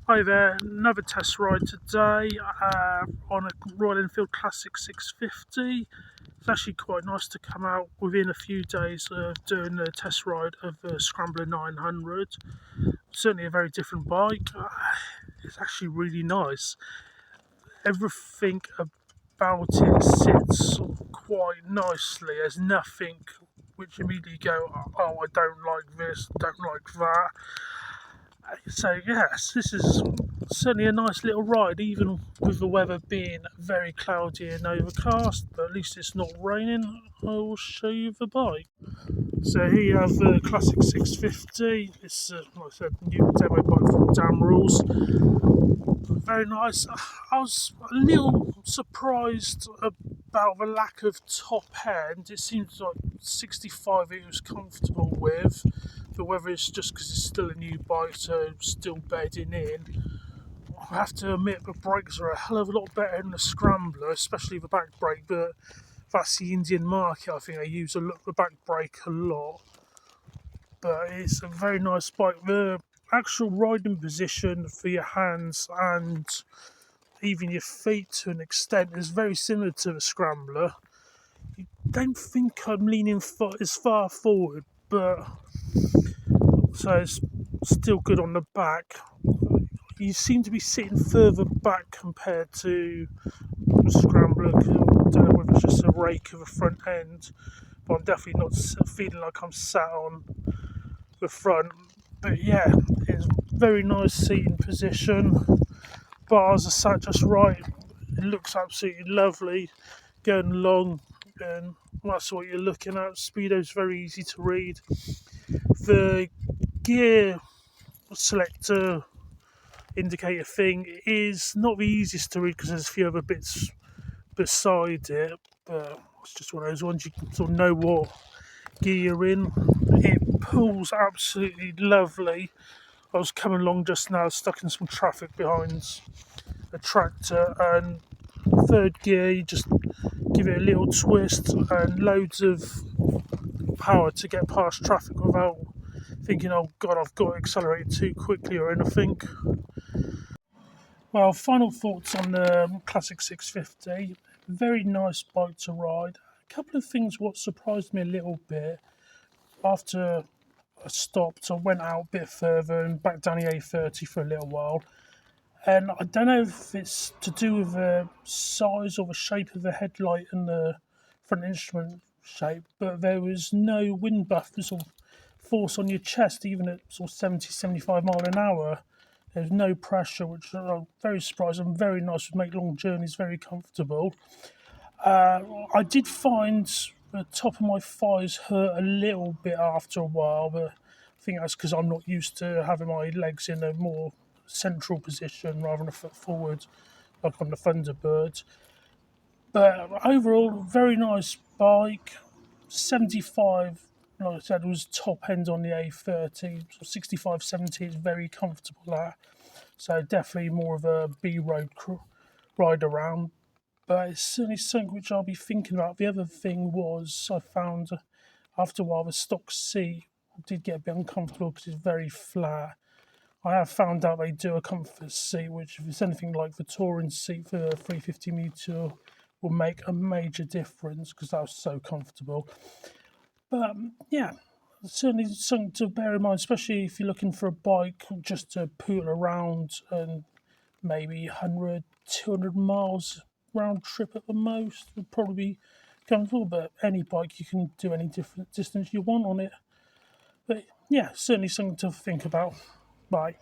Hi there, another test ride today on a Royal Enfield Classic 650. It's actually quite nice to come out within a few days of doing a test ride of the Scrambler 900. Certainly a very different bike. It's actually really nice. Everything about it sits quite nicely. There's nothing which immediately go, oh, I don't like this, don't like that. So yes, this is certainly a nice little ride, even with the weather being very cloudy and overcast. But at least it's not raining. I will show you the bike. So here you have the Classic 650. It's like I said, new demo bike from Dam Rules. Very nice. I was a little surprised about the lack of top end. It seems like 65 it was comfortable with. But whether it's just because it's still a new bike, so still bedding in. I have to admit the brakes are a hell of a lot better than the Scrambler, especially the back brake. But that's the Indian market. I think they use the back brake a lot. But it's a very nice bike. The actual riding position for your hands and even your feet to an extent is very similar to the Scrambler. I don't think I'm leaning as far forward, but so it's still good on the back. You seem to be sitting further back compared to the Scrambler. I don't know whether it's just a rake of a front end, but I'm definitely not feeling like I'm sat on the front. But yeah, it's very nice seating position. Bars are sat just right. It looks absolutely lovely going along, and that's what you're looking at. Speedo's very easy to read. The gear selector indicator thing is not the easiest to read because there's a few other bits beside it, but it's just one of those ones you can sort of know what gear you're in. It pulls absolutely lovely. I was coming along just now, stuck in some traffic behind a tractor, and third gear, you just give it a little twist and loads of power to get past traffic without thinking, oh god, I've got to accelerate too quickly or anything. Well, final thoughts on the Classic 650. Very nice bike to ride. A couple of things what surprised me a little bit after I stopped. I went out a bit further and back down the A30 for a little while. And I don't know if it's to do with the size or the shape of the headlight and the front instrument shape, but there was no wind buffers or force on your chest, even at sort of 70, 75 mile an hour. There's no pressure, which I'm very surprised and very nice. Would make long journeys very comfortable. I did find the top of my thighs hurt a little bit after a while, but I think that's because I'm not used to having my legs in a more central position rather than a foot forward, like on the Thunderbird. But overall, very nice bike. 75, like I said, was top end on the A30. So 65, 70 is very comfortable at. So definitely more of a B road ride around. But it's certainly something which I'll be thinking about. The other thing was I found after a while the stock seat did get a bit uncomfortable because it's very flat. I have found out they do a comfort seat, which if it's anything like the touring seat for the 350 meter, will make a major difference because that was so comfortable. But yeah, certainly something to bear in mind, especially if you're looking for a bike just to pool around and maybe 100, 200 miles round trip at the most would probably be comfortable. But any bike, you can do any different distance you want on it. But yeah, certainly something to think about. Bye.